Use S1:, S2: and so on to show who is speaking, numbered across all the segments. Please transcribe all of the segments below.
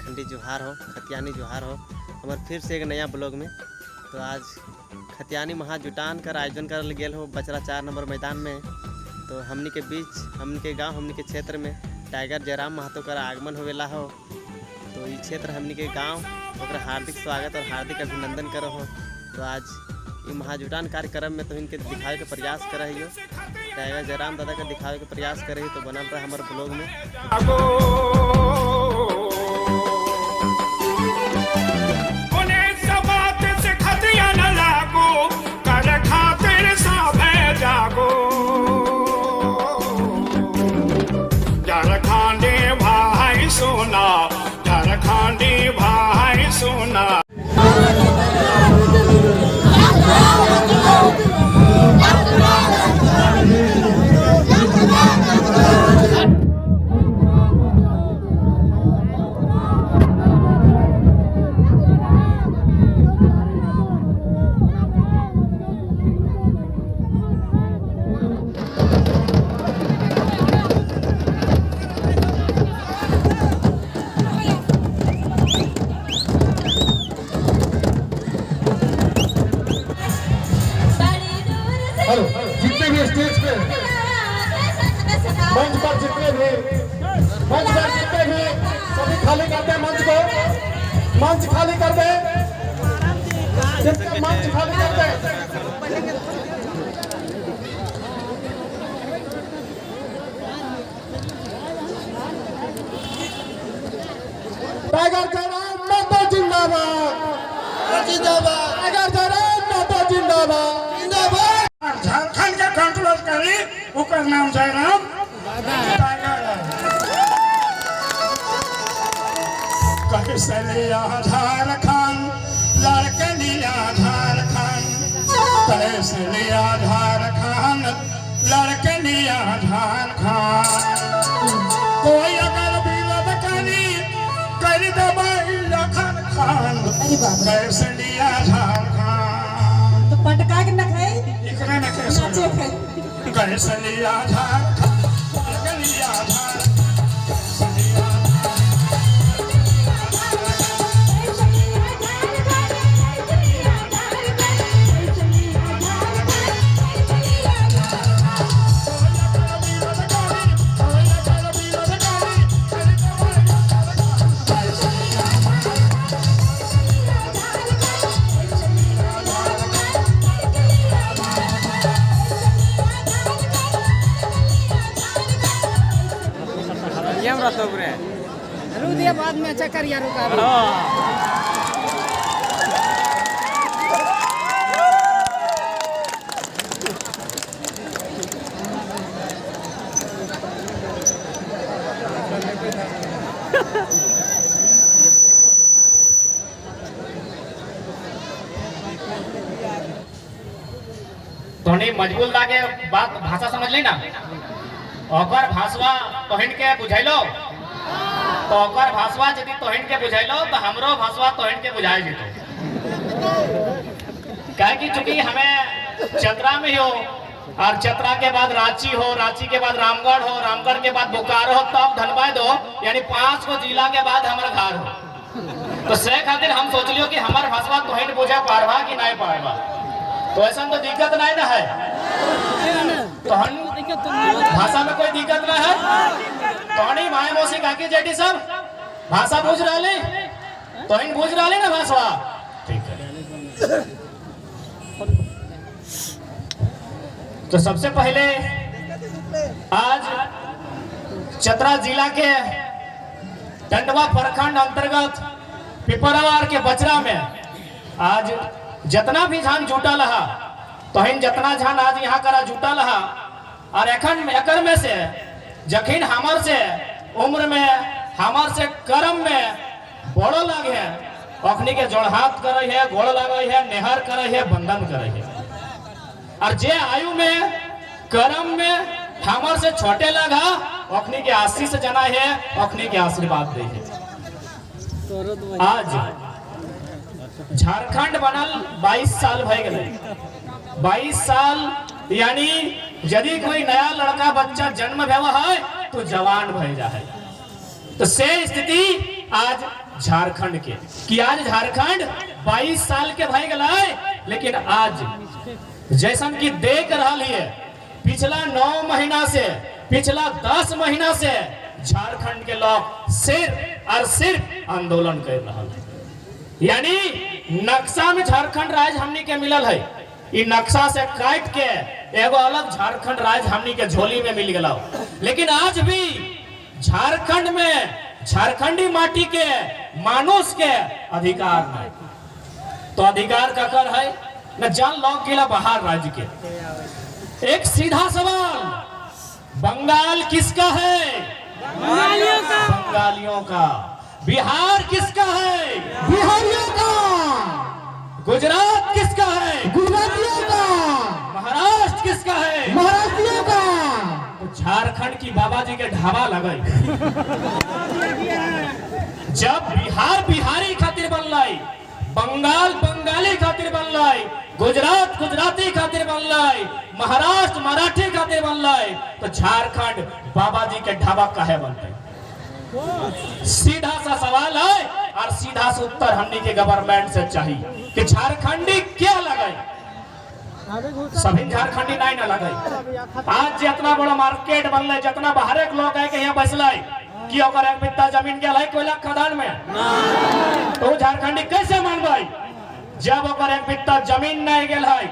S1: झारखंडी जोहार हो, खतियानी जोहार हो। हमारे फिर से एक नया ब्लॉग में। तो आज खतियानी महाजुटान कर आयोजन कर गेल हो बचरा 4 नंबर मैदान में। तो हमनी के बीच, हमनी के गांव, हमनी के क्षेत्र में टाइगर जयराम महतो का आगमन होवेला हो। तो ये क्षेत्र हमनी के गांव ओकरा हार्दिक स्वागत और हार्दिक अभिनंदन करो हो। तो आज ये महाजुटान कार्यक्रम में तो इनके दिखावे के प्रयास कर रही हो, टाइगर जयराम दादा का दिखावे के प्रयास कर रही। तो बनल रहा हमारे ब्लॉग में।
S2: झारखंडी भाई सोना, झारखंडी भाई सोना।
S3: जितने भी स्टेज पे मंच पर जितने भी सभी खाली करते हैं मंच को, मंच खाली कर दे, जितने मंच खाली कर दे। टाइगर जयराम महतो जिंदाबाद, टाइगर जयराम महतो जिंदाबाद।
S2: झारखंड के कंट्रोल करी, उकर नाम जयराम कैसे लिया झारखंड, लड़के लिया झारखंड, कैसे लिया झारखंड, लड़के लिया झारखंड। कोई अगर विरोध करी कर दबाई लखन खान, कैसे लिया झारखंड।
S4: तो पटका के न खाई,
S2: इकरे न
S4: नाचे खाई।
S2: कैसे लिया झारखंड, कैसे लिया झारखंड, कैसे लिया
S4: दिया बाद में चक्कर यार रुका।
S5: थोड़ी मजबूत लागे बात भाषा समझ ली ना। अगर भाषवा तोहिन के बुझैलो तो अगर भाषवा यदि तोहिन के बुझैलो तो हमरो भाषवा तोहिन के बुझाई जीतो। क्या कि चूंकि हमें चतरा में हो और चतरा के बाद रांची हो, रांची के बाद रामगढ़ हो, रामगढ़ के बाद बोकारो हो, तब धनबाद हो, यानी 5 को जिला के बाद हमारा घर हो। तो से खातिर हम सोच लियो कि हमार भाषवा तोहिन बुझे पारवा कि नहीं पारवा। तो ऐसा तो दिक्कत नहीं ना है, तो भाषा में कोई दिक्कत नहीं है। तोहनी माए मौसी काकी जेठी सब भाषा बुझ रहे, तोहिन बुझ रहे ना भाषा, ठीक है। तो सबसे पहले आज चतरा जिला के टंडवा प्रखंड अंतर्गत पिपरावार के बचरा में आज जितना भी झान जुटा रहा, तोहिन जितना झान आज यहाँ करा जुटा रहा। और एकर में से जखिन हमर से उम्र में, हमर से कर्म में बड़ो लगे है, अखनी के जोड़ हाथ करे है, गोड़ लगे है, नेहर करे है, बंधन करे है। और जे आयु में, कर्म में हमर से छोटे लगा, अखनी के आशीष जना है, अखनी के आशीर्वाद दे है। आज झारखंड बनल 22 साल भय गए। 22 साल यानी यदि कोई नया लड़का बच्चा जन्म भेवा है तो जवान भय जा है। तो से स्थिति आज झारखंड के कि आज झारखंड 22 साल के भाई गला है, लेकिन आज जैसन की देख रहा है पिछला 9 महीना से, पिछला 10 महीना से झारखंड के लोग सिर्फ और सिर्फ आंदोलन कर रहा है। यानी नक्शा में झारखंड राज्य हमनी के मिलल है, इ नक्शा से काट के एगो अलग झारखंड राज्य हमनी के झोली में मिल गया। लेकिन आज भी झारखंड में झारखंडी माटी के मानुष के अधिकार नहीं। तो अधिकार का कर है न जान लोग के बाहर राज्य के। एक सीधा सवाल, बंगाल किसका है?
S4: बंगालियों का।
S5: बंगालियों का। बिहार किसका है?
S3: बिहारियों का।
S5: गुजरात किसका है?
S3: गुजरातियों का।
S5: महाराष्ट्र किसका है?
S3: महाराष्ट्रियों का।
S5: तो झारखंड की बाबा जी के ढाबा लगाई। जब बिहार बिहारी खातिर बन लाई, बंगाल बंगाली खातिर बन लाई, गुजरात गुजराती खातिर बन लाई, महाराष्ट्र मराठी खातिर बन लाई, तो झारखंड बाबा जी के ढाबा काहे बनते? सीधा सा सवाल है और सीधा सा उत्तर हमने के गवर्नमेंट से चाहिए कि झारखंडी क्या लगाई? सभी झारखंडी नहीं ना लगाई। आज जितना बड़ा मार्केट बनल, जितना बाहर के लोग है के यहाँ बसल कि ओकर एक बित्ता जमीन गया है कोयला खदान में, तो झारखंडी कैसे मानबे जब ओकर एक बित्ता जमीन नहीं गेल है?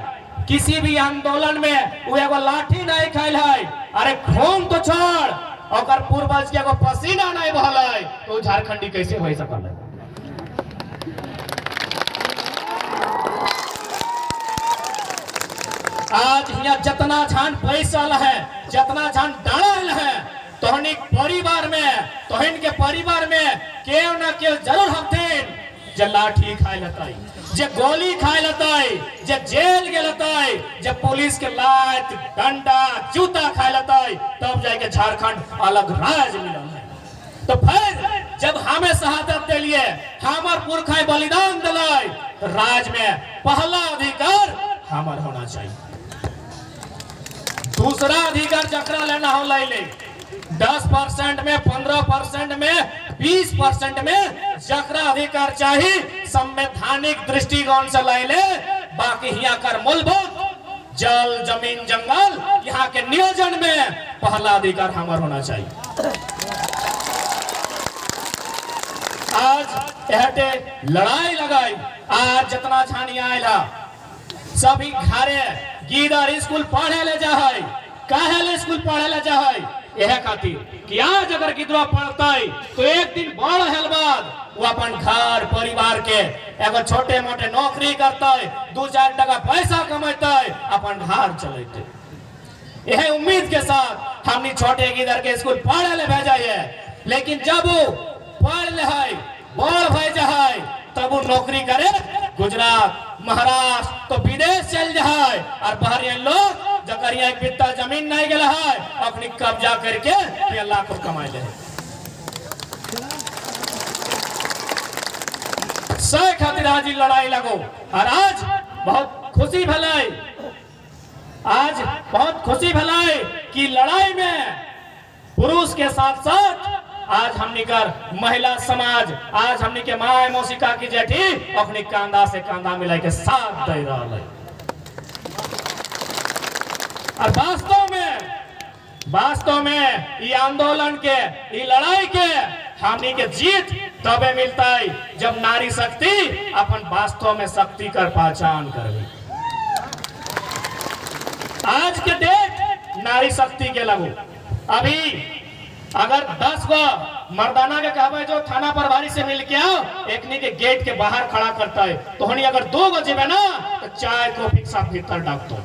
S5: किसी भी आंदोलन में वो एगो लाठी नहीं खाइल है, अरे खून तो छोड़, ओकर पूर्वज के एगो पसीना नहीं बहल है, तो झारखंडी कैसे हो सकल है? आज यहाँ जितना छान पैसा है, जितना छान डाल है, तोहनी परिवार में, तोहन के परिवार में केव न केव जरूर हथिन जे लाठी खाए लताई, जे गोली खाए लताई, जे जेल के लताई, जे पुलिस के लात डंडा जूता खाए लताई, तब जाके झारखंड अलग राज्य मिलल है। तो फिर जब हमें शहादत दे लिए, हमार पुरखा बलिदान दिलाई, तो राज में पहला अधिकार हमार होना चाहिए। दूसरा अधिकार जकरा लेना हो ले ले, 10% में, 15% में, 20% में जकरा अधिकार चाहिए संवैधानिक दृष्टिकोण से ले ले। बाकी यहाँ कर मूलभूत जल जमीन जंगल यहाँ के नियोजन में पहला अधिकार हमार होना चाहिए। आज एहते लड़ाई लगाई, आज जितना छानी आयला सभी घरे गीदर स्कूल पढ़े ले जा है, काहे ले स्कूल पढ़े ले जा है? यह खातिर कि आज अगर गिदवा पढ़ते तो एक दिन बड़ हेल बाद वो अपन घर परिवार के एगो छोटे मोटे नौकरी करते, 2-4 टका पैसा कमाते, अपन घर चलते। यह उम्मीद के साथ हमने छोटे गिदर के स्कूल पढ़े ले भेजा है। लेकिन जब वो पढ़ ले है, बड़ भय जाए, तब वो नौकरी करे गुजरात महाराष्ट्र तो विदेश चल जाए, और बाहर लोग जकर यहाँ एक बित्ता जमीन नहीं गया है अपनी कब्जा करके ये लाखों कमाए ले। सही खातिर आज लड़ाई लगो, और आज बहुत खुशी भलाई, आज बहुत खुशी भलाई कि लड़ाई में पुरुष के साथ साथ आज हमनी कर महिला समाज, आज हमनी के माए मौसिका की जेठी अपनी कांधा से कांधा मिला के साथ दे रहा है। और वास्तव में ये आंदोलन के, ये लड़ाई के हमनी के जीत तबे मिलता है जब नारी शक्ति अपन वास्तव में शक्ति कर पहचान कर ली। आज के डेट नारी शक्ति के लगू। अभी अगर 10 गो मर्दाना के कहबे जो थाना प्रभारी से मिल के आओ, एकनी के गेट के बाहर खड़ा करता है, तो हनी अगर 2 गो जेबे ना तो चाय कॉफी के साथ भीतर डाक दो।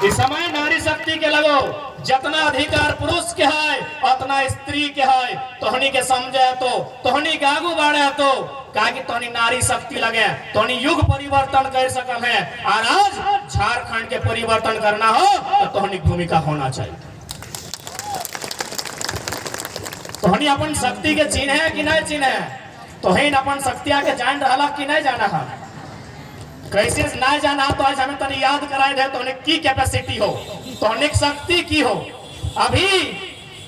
S5: इस समय नारी शक्ति के लगो, जितना अधिकार पुरुष के है उतना स्त्री के है, तोहनी के समझे तो तोहनी के आगू बढ़े तो कहा कि तोहनी नारी शक्ति लगे, तोहनी युग परिवर्तन कर सकल है। और आज झारखंड के परिवर्तन करना हो तो तोहनी भूमिका होना चाहिए। तोहनी अपन शक्ति के चिन्ह है कि नहीं चिन्ह है? तोहनी अपन शक्तिया के जान रहा कि नहीं जाना है? कैसे ना जाना तो आज हमें तनी याद कराए दे, तोहनी की कैपेसिटी हो, तोहनी शक्ति की हो। अभी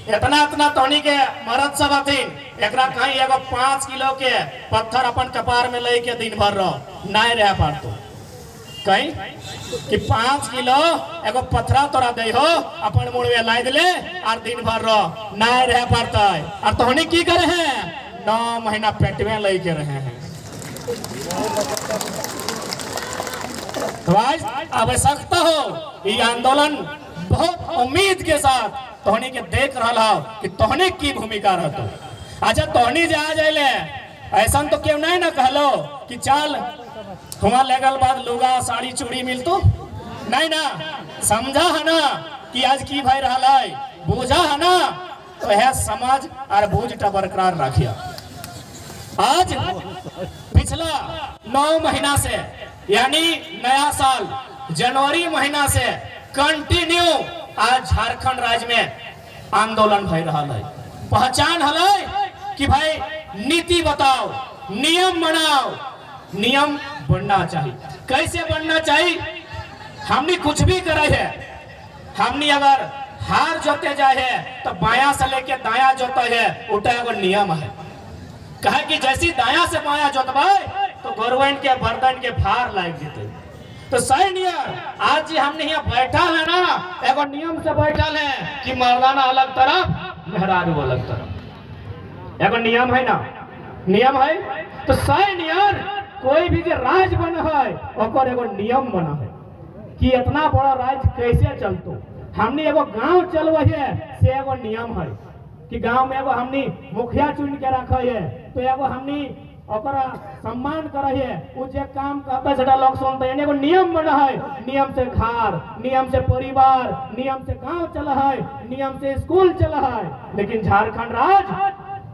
S5: इतना इतना तोहनी के मरद सब हथिन एकरा कहीं एगो 5 किलो के पत्थर अपन कपार में ले के दिन भर रहो नहीं रह पातो कहीं कि 5 किलो एगो पत्थरा तोरा दे हो अपन मुड़वे लाद ले और दिन भर रहो नहीं रह पाता है और तोहनी की करे हैं 9 महीना पेट में ले के रहे हैं। तो आज आवश्यकता हो ये आंदोलन बहुत उम्मीद के साथ तोहनी के देख रहा हो कि तोहनी की भूमिका रहतो। अच्छा तोहनी जा जाइले ऐसा तो क्यों नहीं ना कहलो कि चल हुआ लगल बाद लुगा साड़ी चूड़ी मिलतो नहीं ना समझा है ना कि आज की भाई रहा है बूझा है ना तो यह समझ और बूझटा बरकरार रखिया। आज पिछला 9 महीना से यानी नया साल जनवरी महीना से कंटिन्यू आज झारखंड राज्य में आंदोलन भई रहा है। पहचान है कि भाई नीति बताओ नियम बनाओ नियम बनना चाहिए। कैसे बनना चाहिए हमने कुछ भी करे है हमने अगर हार जोते जाए है तो बाया से लेके दाया जोता है उठा एगो नियम है कहे कि जैसी दाया से बाया जोतवाए तो गवर्नमेंट के बर्तन के फार लाग जेते। तो सही नियम आज हमने यहाँ बैठा है ना एगो नियम से बैठा है कि मर्दाना अलग तरफ मेहरारू अलग तरफ एगो नियम है ना नियम है। तो सही नियम कोई भी जो राज बना है और एगो नियम बना है कि इतना बड़ा राज कैसे चलतो। हमने एगो गांव चलवा है से एगो नियम है कि गांव में एगो हमने मुखिया चुन के रखा है तो एगो हमने ओकरा सम्मान करे है उ जे काम कहता सेटा लोग सुनते हैं। एगो नियम बना है नियम से घर नियम से परिवार नियम से गांव चला है नियम से स्कूल चला है। लेकिन झारखंड राज्य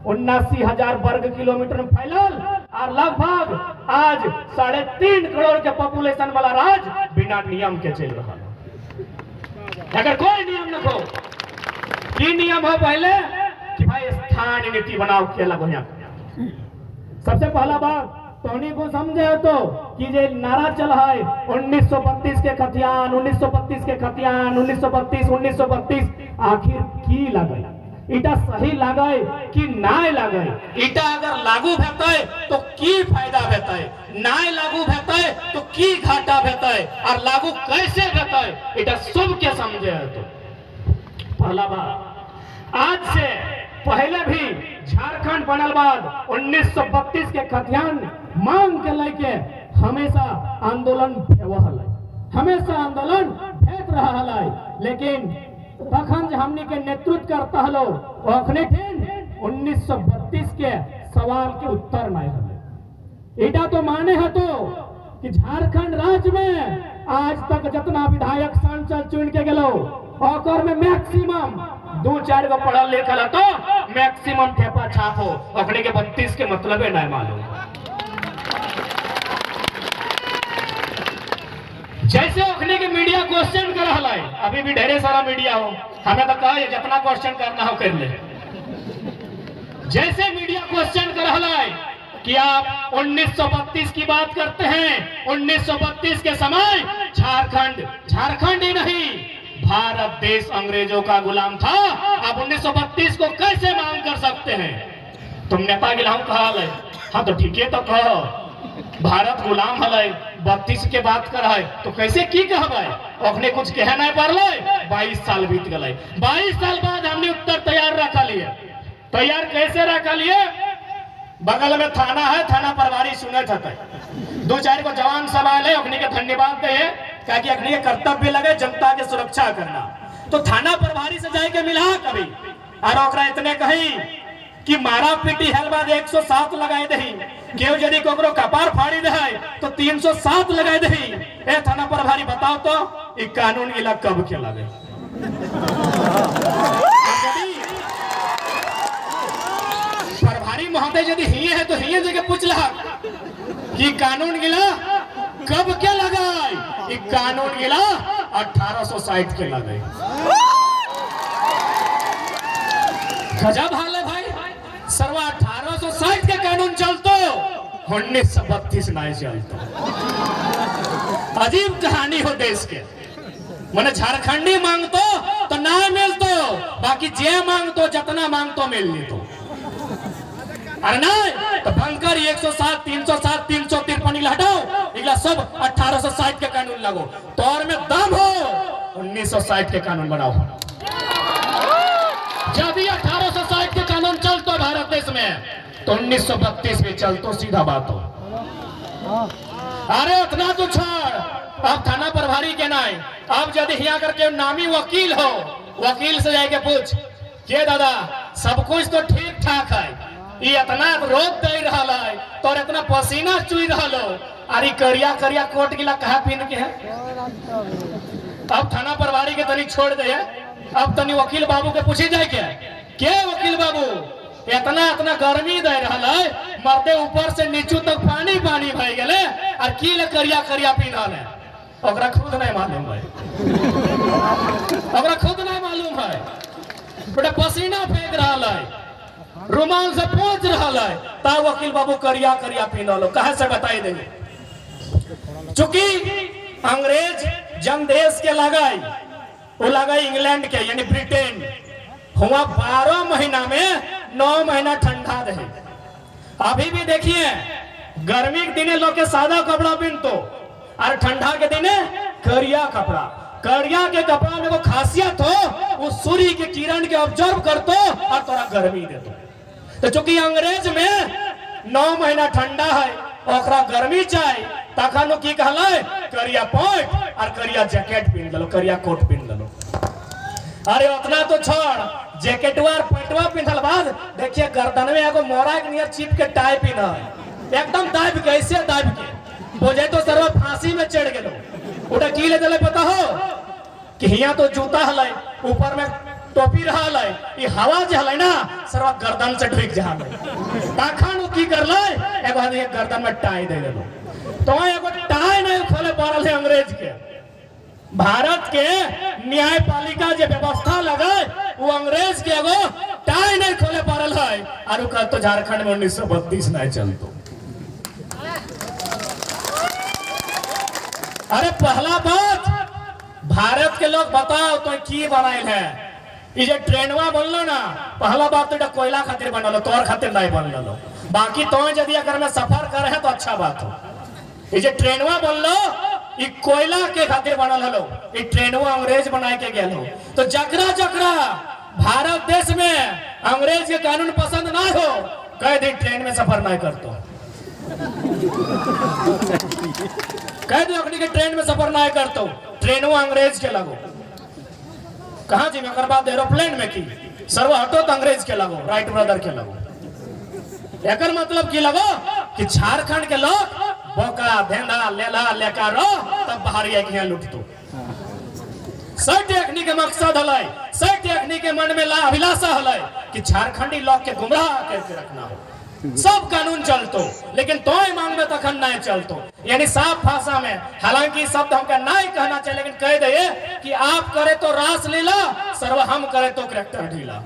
S5: 79,000 वर्ग किलोमीटर में फैलल और लगभग आज 3.5 करोड़ के पॉपुलेशन वाला राज्य बिना नियम के चल रहा है। अगर कोई नियम न हो की नियम हो पहले कि भाई स्थानीय नीति बनाओ के अलग हो। सबसे पहला बात तोहनी को समझे तो कि जे नारा चल है 1932 के खतियान 1932 के खतियान 1932 आखिर की लगे इटा सही लगे कि नाय लगे इटा अगर लागू भेटे तो की फायदा भेटे नाय लागू भेटे तो की घाटा भेटे और लागू कैसे भेटे इटा सब के समझे तो पहला बात आज से पहले भी झारखंड बनल बाद 1932 के खतियान मांग के लेके हमेशा आंदोलन हमेशा आंदोलन भेट रहा है। लेकिन तखन हमने के नेतृत्व करता हलो अखने 1932 के सवाल के उत्तर नहीं हले। इटा तो माने है तो कि झारखंड राज्य में आज तक जितना विधायक सांसद चुन के गेलो और में मैक्सिमम 2-4 गो पढ़ल लिखल है तो मैक्सिमम ठेपा छाप हो अखने के 32 के मतलब है नहीं मालूम। जैसे अखने के मीडिया क्वेश्चन कर रहा है अभी भी ढेरे सारा मीडिया हो हमें तो कहा जितना क्वेश्चन करना हो कर ले। जैसे मीडिया क्वेश्चन कर रहा है कि आप 1932 की बात करते हैं 1932 के समय झारखंड ही नहीं भारत देश अंग्रेजों का गुलाम था। आप 1932 को कैसे मांग कर सकते हैं। तुम नेता गिलाम कहा है हाँ तो ठीक है तो कहो भारत गुलाम है 32 के बात कर है तो कैसे की कहबे अखने कुछ कह नहीं पारले 22 साल बीत गए 22 साल बाद हमने उत्तर तैयार रखा लिए। तैयार कैसे रखा लिए बगल में थाना है थाना प्रभारी सुने थे 2-4 को जवान सब आए अखने के धन्यवाद दे कि अखने के कर्तव्य लगे जनता के सुरक्षा करना। तो थाना प्रभारी से जाके मिला कभी और ओकरा इतने कही कि मारा पीटी हल बाद 107 लगाए दही केहू यदि कोकरो कपार फाड़ी दे तो 307 लगाए दही। ए थाना प्रभारी बताओ तो ई कानून इला कब के लगे। प्रभारी महोदय यदि हिये है तो हिये जगह पूछ ला कि कानून गिला कब के लगाए। ई कानून गिला 1860 के लगे। गजब हाल है भाई सर्वा 1860 के कानून चलतो 1932 नहीं चलतो। अजीब कहानी हो देश के मैंने झारखंडी मांगतो तो ना मिलतो बाकी जे मांगतो जितना मांगतो मिल लेतो अरे नहीं तो बनकर 107 307 353 हटाओ इगला सब 1860 के कानून लगो तौर में दम हो 1960 के कानून बनाओ जब ये 1860 के कानून चलतो भारत देश में तो 1932 में चलतो सीधा बात हो अरे उतना तो छोड़ अब थाना प्रभारी के नहीं अब यदि यहाँ करके नामी वकील हो वकील से जाके पूछ के दादा सब कुछ तो ठीक ठाक है ये इतना रोक दे रहा है तो इतना पसीना चुई रहा लो अरे करिया करिया कोट गिला कहा पीन के है अब थाना प्रभारी के तनी छोड़ दे अब तनी वकील बाबू के पूछे जाए क्या वकील बाबू इतना इतना गर्मी दे रहा है मरते ऊपर से नीचू तक पानी पानी भय गए और की करिया करिया पीना है ओकरा खुद नहीं मालूम है ओकरा खुद नहीं मालूम है बेटा पसीना फेंक रहा है रुमाल से पहुंच रहा है ता वकील बाबू करिया करिया पीना लो कहे से बताई देंगे चूंकि अंग्रेज जन देश के लगाई वो लगाई इंग्लैंड के यानी ब्रिटेन हुआ 12 महीना में 9 महीना ठंडा रहे अभी भी देखिए गर्मी के दिने लोग के सादा कपड़ा पहनतो और ठंडा के दिने करिया कपड़ा करिया के कपड़ा में वो खासियत हो वो सूर्य के किरण के ऑब्जर्व करतो और थोड़ा गर्मी देतो तो चूंकि अंग्रेज में 9 महीना ठंडा है ओकरा गर्मी चाहिए तखन की कहले करिया पैंट और करिया जैकेट पहन लो करिया कोट पहन लो अरे उतना तो छोड़ जैकेटवा और पैंटवा पिनल बाद देखिए गर्दन में एगो मोरा के नियर चिप के टाई पिना है एकदम दाब के ऐसे दाब के बोझे तो सर्व फांसी में चढ़ गेलो उड़ा की ले चले पता हो कि हिया तो जूता हलै ऊपर में टोपी रहल है ये हवा जे हलै ना सर्व गर्दन से ढुक जा तखन की करले एगो आदमी गर्दन में टाई दे देलो तो एगो टाई नहीं खोले पड़ल है अंग्रेज के भारत के न्यायपालिका जे व्यवस्था लगे वो अंग्रेज के एगो टाई नहीं खोले पड़ल है और कल तो झारखंड में 1932 नहीं चलतो अरे पहला बात भारत के लोग बताओ तो की बनाइल है ये जे ट्रेनवा बनलो ना पहला बात तो कोयला खातिर बनलो तोर खातिर नहीं बनलो बाकी तो यदि अगर में सफर करे है तो अच्छा बात हो ये जे ट्रेनवा बनलो ये कोयला के खातिर बनल हलो ये ट्रेनवा अंग्रेज बनाए के गेल हो तो जकरा जकरा भारत देश में अंग्रेज के कानून पसंद ना हो कई दिन ट्रेन में सफर नहीं करतो कह दो अपनी के ट्रेन में सफर नहीं करतो ट्रेनवा अंग्रेज के लगो कहा जी मैं बाद एरोप्लेन में की सर्व हटो तो अंग्रेज के लगो राइट ब्रदर के लगो एकर मतलब की लगो कि झारखंड के लोग बोका धेंधा लेला लेका रो तब बाहर यहाँ लुटतो सही टेकनी के मकसद हलै सही टेकनी के मन में ला अभिलाषा हलै कि झारखंडी लोग के गुमराह करके रखना हो सब कानून चलतो लेकिन तो मांग में तखन नहीं चलतो यानी साफ भाषा में हालांकि शब्द हमका नहीं कहना चाहिए लेकिन कह दे कि आप करे तो रास लीला सर्व हम करे तो करैक्टर ढीला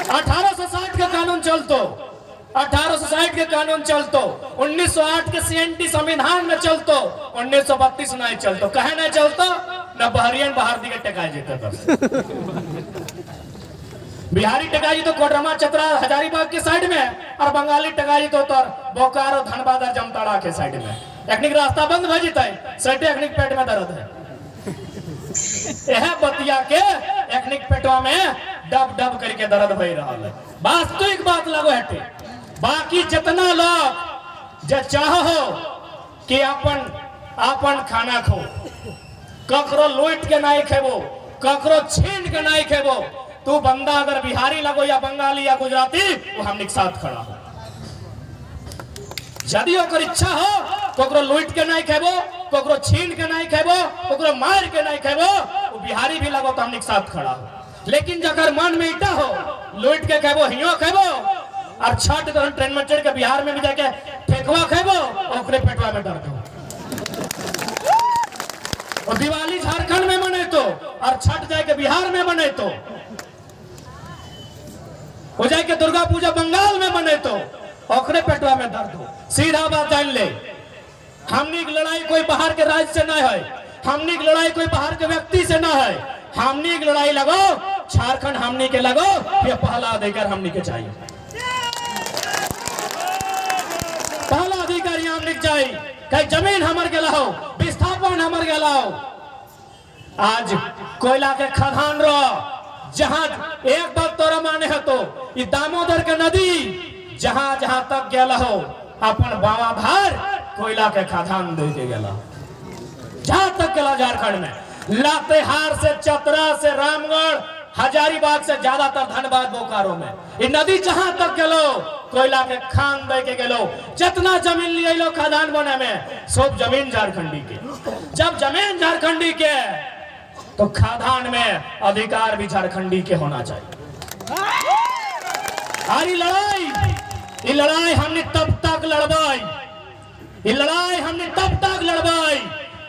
S5: 1860 का कानून चलतो 1860 के कानून चलतो 1908 के सीएनटी संविधान में चलतो 1932 नहीं चलतो कहे नहीं चलतो न बहरियन बाहर दिखे टका जेते बिहारी टकाई तो कोडरमा चतरा हजारीबाग के साइड में और बंगाली टकाई तो बोकारो धनबाद और जमताड़ा के साइड में एखनिक रास्ता बंद हो जाता है सटे एखनिक पेट में दर्द है यह बतिया के एखनिक पेटवा में डब डब करके दर्द हो रहा है वास्तविक बात लगो हटे बाकी जितना लोग जो चाहो कि अपन खाना खो ककरो लूट के नहीं खेबो ककरो छीन के नहीं खेबो तू बंदा अगर बिहारी लगो या बंगाली या गुजराती वो हम साथ खड़ा हो यदि ओकर इच्छा हो ककरो लूट के नहीं खेबो ककरो छीन के नहीं खेबो ककरो मार के नहीं खेबो वो बिहारी भी लगो तो हम साथ खड़ा हो लेकिन जकर मन में इटा हो लूट के खेबो हियो खेबो और छठ तो ट्रेन में चढ़ के बिहार में भी जाके ठेकवा खेबो ओकरे पेटवा में दर्द हो और दिवाली झारखंड में मने तो और छठ जाके बिहार में मने तो हो जाए कि दुर्गा पूजा बंगाल में बने तो ओकरे पेटवा में दर्द हो सीधा बात जान ले हमनी की लड़ाई कोई बाहर के राज्य से नहीं है हमनी की लड़ाई कोई बाहर के व्यक्ति से ना है। हमनी की लड़ाई लगो झारखंड, हमनी के लगो, ये पहला अधिकार हमनी के चाहिए। पहला अधिकार यहाँ हमनी के चाहिए। कहीं जमीन हमर के लाओ, विस्थापन हमर के लाओ। आज कोयला के खदान रो जहां एक बात तोरा माने है तो ये दामोदर के नदी जहां जहां तक गेला हो अपन बाबा भार कोयला के खदान दे के गेला। जहां तक गेला झारखंड में लातेहार से चतरा से रामगढ़ हजारीबाग से ज्यादातर धनबाद बोकारो में ये नदी जहां तक गेलो कोयला के खान दे के गेलो। जितना जमीन लिए लो खदान बने में सब जमीन झारखंडी के। जब जमीन झारखंडी के तो खादान में अधिकार भी झारखंडी के होना चाहिए। और ये लड़ाई हमने तब तक लड़वाई, ये लड़ाई हमने तब तक लड़वाई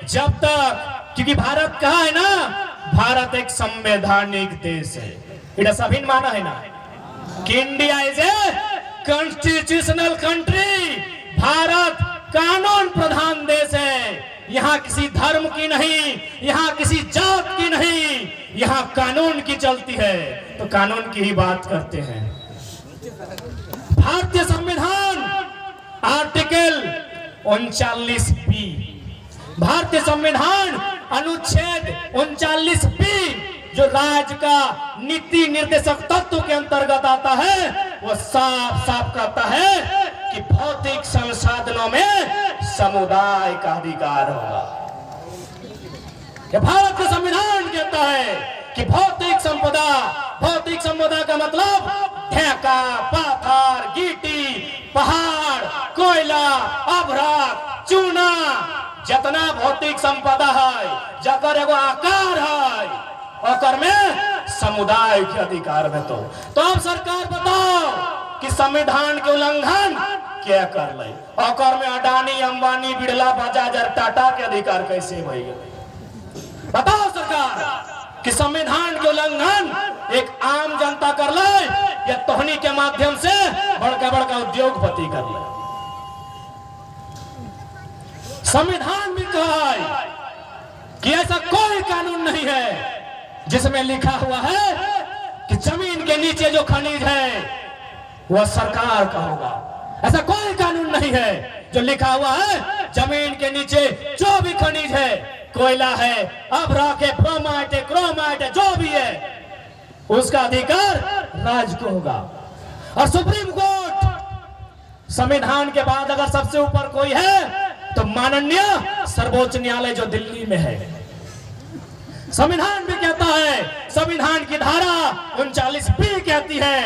S5: जब तक, क्योंकि भारत कहा है ना, भारत एक संवैधानिक देश है। इधर सभी माना है ना कि India is a constitutional country. Bharat कानून प्रधान देश है। यहाँ किसी धर्म की नहीं, यहाँ किसी जात की नहीं, यहाँ कानून की चलती है। तो कानून की ही बात करते हैं। भारतीय संविधान आर्टिकल 39B, भारतीय संविधान अनुच्छेद 39B जो राज्य का नीति निर्देशक तत्व के अंतर्गत आता है, वो साफ साफ कहता है कि भौतिक संसाधनों में समुदाय का अधिकार होगा। भारत का संविधान कहता है कि भौतिक संपदा का मतलब ढेका, पाथर, गिट्टी, पहाड़, कोयला, अभ्रक, चूना, जितना भौतिक संपदा है, जकर एगो आकार है, ओकर में समुदाय के अधिकार में। तो अब सरकार बताओ कि संविधान के उल्लंघन क्या कर ले, ओकर में अडानी, अंबानी, बिड़ला, बजाज और टाटा के अधिकार कैसे भई गए? बताओ सरकार कि संविधान के उल्लंघन एक आम जनता कर ले या तोहनी के माध्यम से बड़का बड़का उद्योगपति कर ले। संविधान में कहा है कि ऐसा कोई कानून नहीं है जिसमें लिखा हुआ है कि जमीन के नीचे जो खनिज है वह सरकार का होगा। ऐसा कोई कानून नहीं है जो लिखा हुआ है जमीन के नीचे जो भी खनिज है, कोयला है, अभ्रक है, ब्रोमाइट है, क्रोमाइट है, जो भी है, उसका अधिकार राज्य को होगा। और सुप्रीम कोर्ट संविधान के बाद अगर सबसे ऊपर कोई है तो माननीय सर्वोच्च न्यायालय जो दिल्ली में है। संविधान भी कहता है, संविधान की धारा 39B कहती है,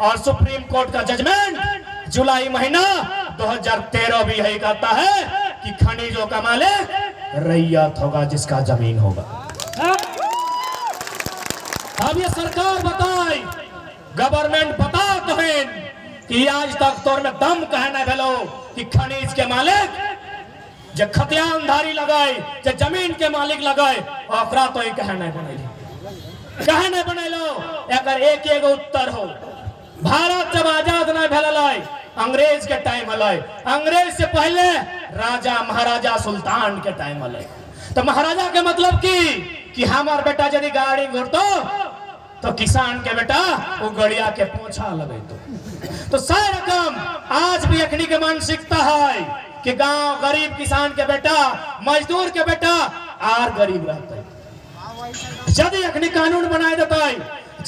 S5: और सुप्रीम कोर्ट का जजमेंट जुलाई महीना 2013 भी यही कहता है कि खनिजों का मालिक रैयत होगा, जिसका जमीन होगा। अब ये सरकार बताए, गवर्नमेंट बता तो है कि आज तक तोर में दम कहना भेलो कि खनिज के मालिक जो खतियानधारी लगाए, जो जमीन के मालिक लगाए, ओकरा तो कहने बनेलो। अगर एक एगो उत्तर हो, भारत जब आजाद नहीं भेल, अंग्रेज के टाइम हल, अंग्रेज से पहले राजा महाराजा सुल्तान के टाइम हल। तो महाराजा के मतलब कि हमार बेटा यदि गाड़ी घुरतो तो किसान के बेटा वो गड़िया के पोछा लगे। तो सारे रकम आज भी अखनी के मानसिकता है कि गांव गरीब किसान के बेटा, मजदूर के बेटा आर गरीब रहते। यदि अखनी कानून बनाए देता है,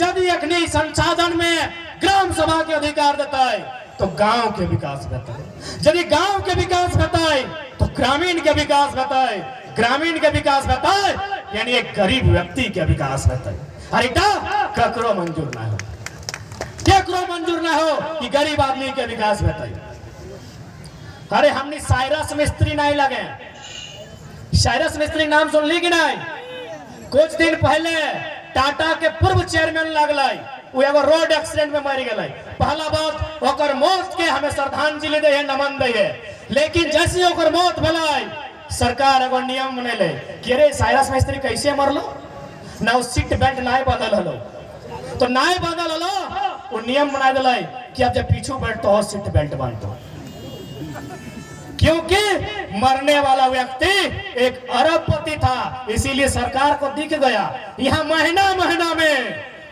S5: यदि अखनी संसाधन में ग्राम सभा के अधिकार देता है तो गांव के विकास होता है। यदि गांव के विकास होता है तो ग्रामीण के विकास होता है, ग्रामीण के विकास होता है यानी एक गरीब व्यक्ति के विकास होता है। अरे ककरो मंजूर ना हो, केकरो मंजूर ना हो कि गरीब आदमी के विकास होता है। अरे हमने साइरस मिस्त्री नहीं लगे, साइरस मिस्त्री नाम सुन ली कि नहीं? कुछ दिन पहले टाटा के पूर्व चेयरमैन लगल, वो एगो रोड एक्सीडेंट में मर गए। पहला बात ओकर मौत के हमें श्रद्धांजलि दे, नमन दे। लेकिन जैसे ओकर मौत भलाई, सरकार एगो नियम बनेले कि अरे साइरस मिस्त्री कैसे मरलो ना, वो सीट बेल्ट नहीं बदल हलो, तो नहीं बदल हलो, वो नियम बना दिला कि अब जब पीछू बैठतो हो सीट बेल्ट बांधतो। क्योंकि मरने वाला व्यक्ति एक अरबपति था, इसीलिए सरकार को दिख गया यहाँ महीना महीना में,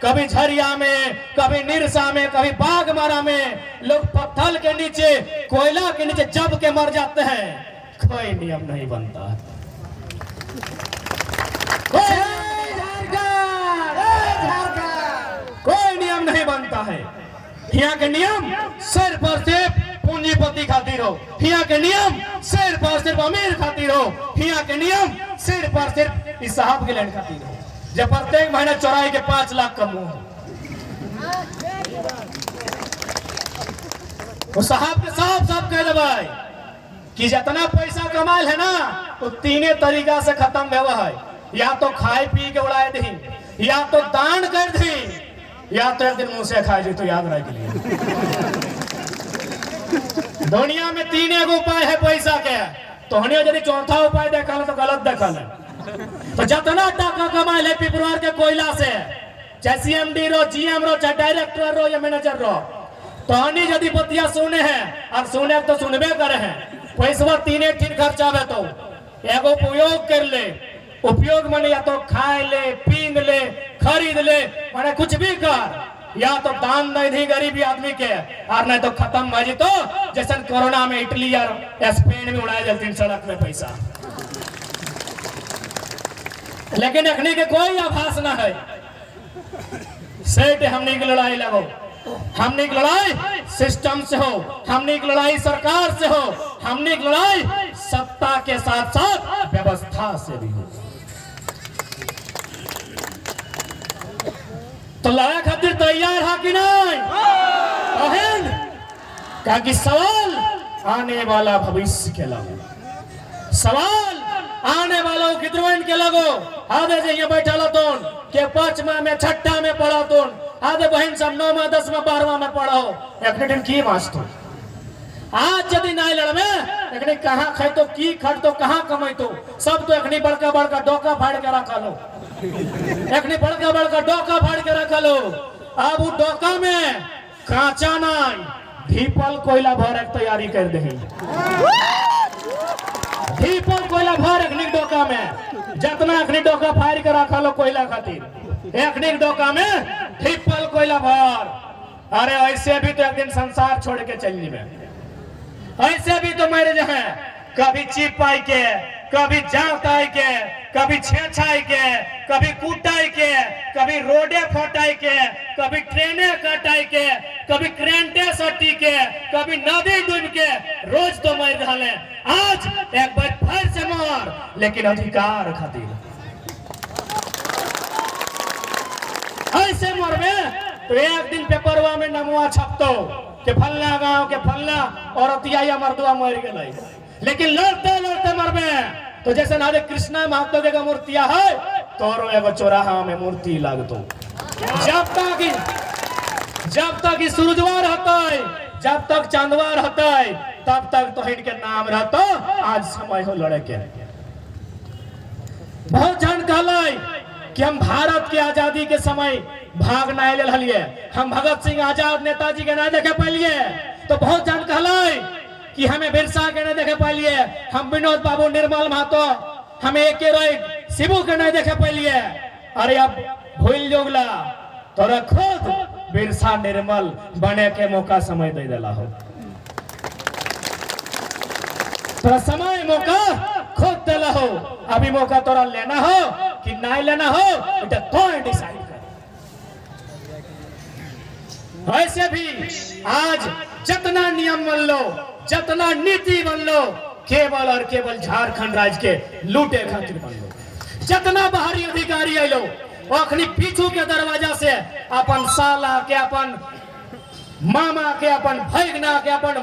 S5: कभी झरिया में, कभी निरसा में, कभी बागमारा में लोग पत्थर के नीचे, कोयला के नीचे जब के मर जाते हैं। कोई नियम नहीं बनता, कोई नियम नहीं बनता है। यहाँ के नियम सिर्फ और सिर्फ पूंजीपति खातिर हो, यहाँ के नियम सिर्फ और सिर्फ अमीर खातिर हो, यहाँ के नियम सिर्फ और सिर्फ इस साहब के लैंड खातिर हो, जब प्रत्येक महीने चौराहे के 5 लाख कम हो। वो साहब के साफ कह दे कि जितना पैसा कमाल है ना वो 3 तरीका से खत्म हुआ है, या तो खाए पी के उड़ाए दी, या तो दान कर दी, या तो एक दिन मुंह से खाए जी। तो याद रख लिए दुनिया में 3 उपाय है पैसा के, तो हमने यदि चौथा उपाय देखा तो गलत देखा है। तो जितना टका कमाए ले पिपरवार के कोयला से, चाहे CMD रो, GM रो, चाहे डायरेक्टर रो या मैनेजर रो, तो हनी यदि बतिया सुने हैं और सुने तो सुनबे करे हैं, पैसा 3 ठीक खर्चा है तो एगो उपयोग कर ले, उपयोग माने या तो खाए ले, पीन ले, खरीद ले, माने कुछ भी कर, या तो दान नहीं दी गरीबी आदमी के, और नहीं तो खत्म भाजी तो जैसे कोरोना में इटली और स्पेन में उड़ाए जाती सड़क में पैसा। लेकिन अखनी के कोई आभास ना है। सेठ हमने की लड़ाई लगो, हमने की लड़ाई सिस्टम से हो, हमने की लड़ाई सरकार से हो, हमने की लड़ाई सत्ता के साथ साथ व्यवस्था से भी हो। तो लड़ाई खातिर तैयार है कि नहीं? क्या कि सवाल आने वाला भविष्य के लगो, सवाल आने वाला कितने के लगो। आधे जो बैठा तो के 5वां में 6ठा में पढ़ा तो, आधे बहन सब 9वां 10वां 12वां में पढ़ो, एक दिन की मास्टर आज यदि नहीं लड़बे एकनी कहाँ खाई तो की खट तो कहाँ कमाई तो सब तो एकनी बड़का बड़का डोका फाड़ के रखा लो, एकनी बड़का बड़का डोका फाड़ के रखा लो। अब वो डोका में कांचा नहीं धीपल कोयला भर एक तैयारी कर दे, धीपल कोयला भर एकनी डोका में, जितना एकनी डोका फाड़ के रखा लो कोयला खातिर, एकनी डोका में धीपल कोयला भर। अरे ऐसे भी तो एक दिन संसार छोड़ के चल जीवे, ऐसे भी तो मेरे जो है कभी चिप आई के, कभी जात आई के, कभी छेछाई के, कभी कुटाई के, कभी रोडे फटाई के, कभी ट्रेने कटाई के, कभी करेंटे सटी के, कभी नदी डूब के, रोज तो मर रहा है। आज एक बार फिर से मार, लेकिन अधिकार खातिर ऐसे मरबे तो एक दिन पेपरवा में नमुआ छपतो के फलना गांव के फलना औरतिया या मर्दवा मर गए, लेकिन लड़ते लड़ते मरबे तो जैसे नारे कृष्णा महात्मा के मूर्तिया है तो एगो चौराहा में मूर्ति लगतो। जब तक सूरजवा रहता है, जब तक चांदवा रहता है, तब तक तो इनके नाम रहता। आज समय हो लड़े के। बहुत जन कहला कि हम भारत के आजादी के समय भाग नहीं ले लिए, हम भगत सिंह आजाद नेताजी के नहीं देखे पाइलिए, तो बहुत जन कहला कि हमें बिरसा के नहीं देखे पाइलिए, हम विनोद बाबू निर्मल महतो हमें एक शिबू के नहीं देखे पाइलिए। अरे अब भूल जोगला तोरा खुद बिरसा निर्मल बने के मौका समय दे देला हो, तोरा समय मौका खुद देला हो। अभी मौका तोरा लेना हो कि नहीं लेना हो तो तो डिसाइड कर। ऐसे भी आज जितना नियम बन लो, जितना नीति बन लो, केवल और केवल झारखंड राज्य के लूटे खातिर बन लो। जितना बाहरी अधिकारी आइलो अखनी पीछू के दरवाजा से अपन साला के, अपन मामा के, अपन भैगना के, अपन